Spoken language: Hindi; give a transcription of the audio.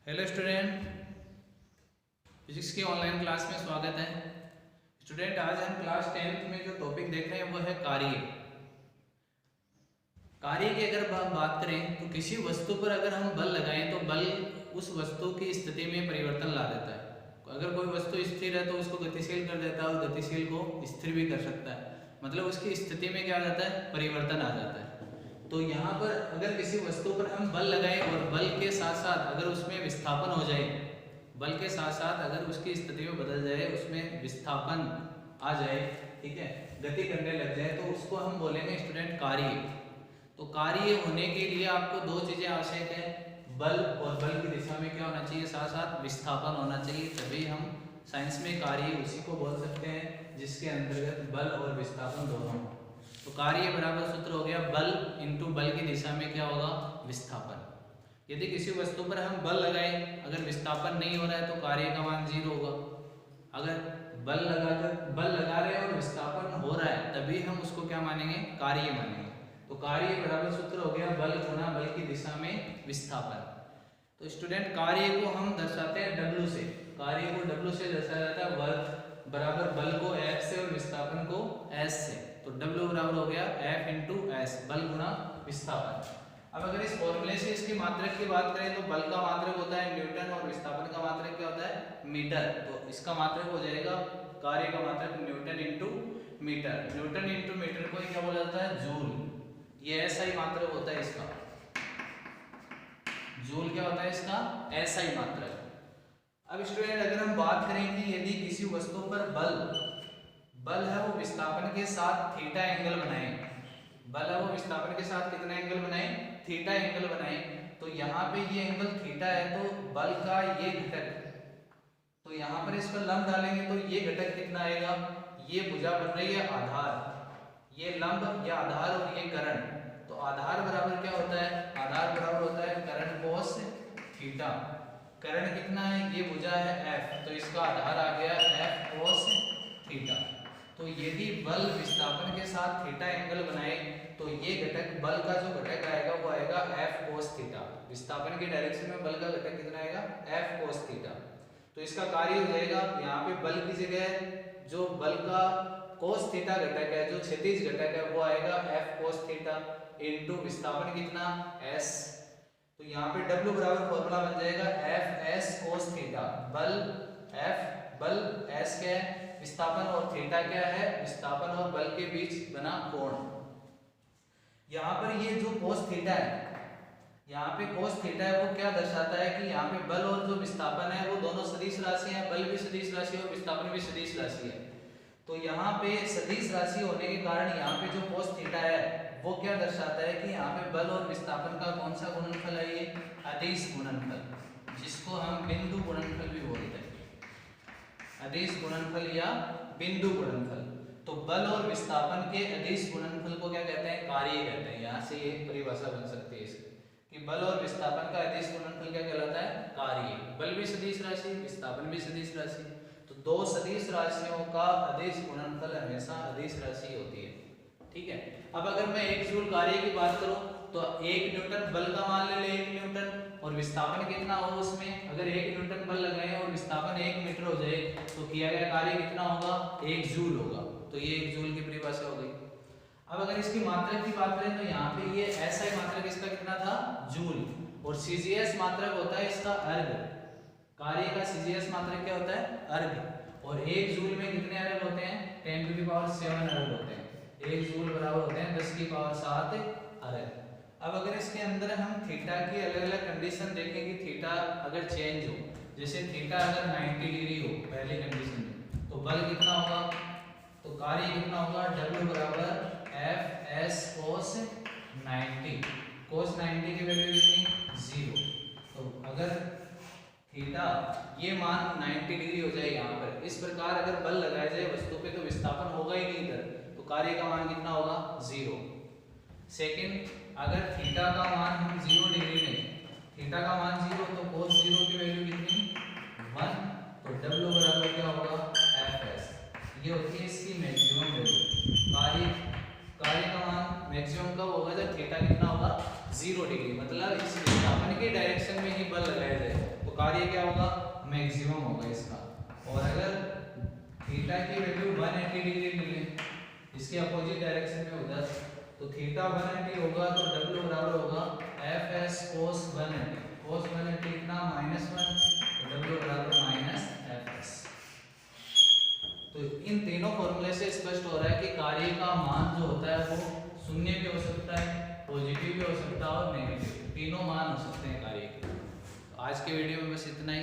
हेलो स्टूडेंट, फिजिक्स की ऑनलाइन क्लास में स्वागत है। स्टूडेंट, आज हम क्लास 10th में जो टॉपिक देख रहे हैं वो है कार्य। कार्य की अगर बात करें तो किसी वस्तु पर अगर हम बल लगाएं तो बल उस वस्तु की स्थिति में परिवर्तन ला देता है। अगर कोई वस्तु स्थिर है तो उसको गतिशील कर देता है और गतिशील को स्थिर भी कर सकता है, मतलब उसकी स्थिति में क्या आ जाता है, परिवर्तन आ जाता है। तो यहाँ पर अगर किसी वस्तु पर हम बल लगाएं और बल के साथ साथ अगर उसमें विस्थापन हो जाए, बल के साथ साथ अगर उसकी स्थिति में बदल जाए, उसमें विस्थापन आ जाए, ठीक है, गति करने लग जाए, तो उसको हम बोलेंगे स्टूडेंट कार्य। तो कार्य होने के लिए आपको दो चीजें आवश्यक है, बल और बल की दिशा में क्या होना चाहिए, साथ साथ विस्थापन होना चाहिए, तभी हम साइंस में कार्य उसी को बोल सकते हैं जिसके अंतर्गत बल और विस्थापन दोनों हो। तो कार्य बराबर सूत्र हो गया बल इंटू बल की दिशा में क्या होगा, विस्थापन। यदि किसी वस्तु पर हम बल लगाएं, अगर विस्थापन नहीं हो रहा है तो कार्य का मान 0 होगा। अगर बल लगा रहे हैं और विस्थापन हो रहा है तभी हम उसको क्या मानेंगे, कार्य मानेंगे। तो कार्य बराबर सूत्र हो गया बल गुणा बल की दिशा में विस्थापन। तो स्टूडेंट, कार्य को हम दर्शाते हैं W से। कार्य को W से दर्शाया जाता है वर्ग बराबर बल को F से और विस्थापन को S से। तो W बराबर हो गया F इंटू S, बल गुणा विस्थापन। अब अगर इस फॉर्मूले से इसकी मात्रक की बात करें तो बल का मात्रक होता है न्यूटन और विस्थापन का मात्रक क्या होता है, मीटर। तो इसका मात्रक हो जाएगा कार्य का मात्रक newton into metre. Newton into metre को क्या बोला जाता है, जूल। ये SI मात्रक होता है इसका। जूल क्या होता है इसका, SI मात्रक। अब स्टूडेंट, अगर हम बात करें कि यदि किसी वस्तु पर बल है वो विस्थापन के साथ थीटा एंगल बनाए, बल है वो विस्थापन के साथ कितना एंगल बनाए, थीटा एंगल बनाए, तो यहाँ पे ये एंगल थीटा है, तो बल का ये घटक, तो यहाँ पर इस पर लंब डालेंगे तो ये घटक कितना आएगा, ये भुजा बन रही है आधार, ये लंब या आधार और ये करण। तो आधार बराबर क्या होता है, आधार बराबर होता है करण कोस थीटा। करण कितना है, ये भुजा है F, तो इसका आधार आ गया F कोस थीटा। तो यदि बल विस्थापन के साथ थीटा एंगल बनाए तो ये घटक, बल का जो घटक आएगा वो आएगा F कोस थीटा। विस्थापन के डायरेक्शन में बल का घटक कितना आएगा, F कोस थीटा। तो इसका कार्य हो जाएगा, यहाँ पे बल की जगह जो बल का कोस थीटा घटक है, जो क्षैतिज घटक है, वो आएगा F कोस थीटा इंटू विस्थापन कितना S। तो यहाँ पे W बराबर फॉर्मूला बन जाएगा F S कोस थीटा। बल F, बल S क्या है, विस्थापन, और थीटा क्या है, विस्थापन और बल के बीच बना कोण। यहाँ पर ये जो कोस थीटा है, यहाँ पे कोस थीटा है, वो क्या दर्शाता है कि यहाँ पे बल और जो विस्थापन है वो दोनों सदिश राशि हैं, बल भी सदिश राशि और विस्थापन भी सदिश राशि है। तो यहाँ पे सदिश राशि होने के कारण यहाँ पे जो कोस थीटा है वो क्या दर्शाता है कि यहाँ पे बल और विस्थापन का कौन सा गुणनफल है, ये अदिश गुणनफल, जिसको हम बिंदु गुणनफल भी बोलते हैं, अदिश गुणनफल या बिंदु गुणनफल। तो बल और विस्थापन के अदिश गुणनफल को क्या कहते हैं, कार्य कहते हैं। यहाँ से ये परिभाषा बन सकती है इसकी कि बल और विस्थापन का अदिश गुणनफल क्या कहलाता है, कार्य। बल भी सदिश राशि, विस्थापन भी सदिश राशि, तो दो सदिश राशियों का अदिश गुणनफल हमेशा अदिश राशि होती है, ठीक है। अब अगर मैं 1 जूल कार्य की बात करूं तो 1 न्यूटन बल का मान ले 1 न्यूटन, और विस्थापन कितना हो उसमें, अगर 1 न्यूटन बल लगाए और विस्थापन 1 मीटर हो जाए तो किया गया कार्य कितना होगा, 1 जूल होगा। तो ये 1 जूल की परिभाषा हो गई। अब अगर इसकी मात्रक की बात करें तो यहाँ पे ये SI मात्रक इसका कितना था, जूल, और CGS मात्रक होता है इसका अर्घ। कार्य का CGS मात्रक क्या होता है, अर्घ। और 1 जूल में कितने अर्घ होते हैं, 10⁻7 अर्घ होते हैं। 1 जूल बराबर होते हैं 10⁻7 अर्घ। अब अगर इसके अंदर हम थीटा की अलग अलग कंडीशन देखें कि थीटा अगर चेंज हो, जैसे थीटा अगर 90 डिग्री हो पहली कंडीशन में, तो बल कितना होगा, तो कार्य कितना होगा, W बराबर F S cos 90, cos 90 की वैल्यू कितनी, 0। तो अगर थीटा ये मान 90 डिग्री हो जाए यहाँ पर, इस प्रकार अगर बल लगाया जाए वस्तु पे तो विस्थापन होगा ही नहीं इधर, तो कार्य का मान कितना होगा, 0। सेकंड, अगर थीटा का मान हम 0 डिग्री में, थीटा का मान 0 तो cos 0 की वैल्यू कितनी, 1, तो W बराबर क्या होगा, Fs। ये होती है इसकी मैक्सिमम वैल्यू। कार्य का मान मैक्सिमम कब होगा, जब थीटा कितना होगा, 0 डिग्री, मतलब इस विस्थापन के डायरेक्शन में ही बल लगाया जाए तो कार्य क्या होगा, मैक्सिमम होगा इसका। और अगर थीटा की वैल्यू 180 डिग्री ले लें, इसके अपोजिट डायरेक्शन में उधर, तो थीटा 180 होगा तो W बराबर होगा fs cos 180। cos 180 कितना -1, तो W बराबर -fs। तो इन तीनों फॉर्मूले से स्पष्ट हो रहा है कि कार्य का मान जो होता है वो शून्य भी हो सकता है, पॉजिटिव भी हो सकता है और नेगेटिव, तीनों मान हो सकते हैं कार्य के। आज के वीडियो में बस इतना ही।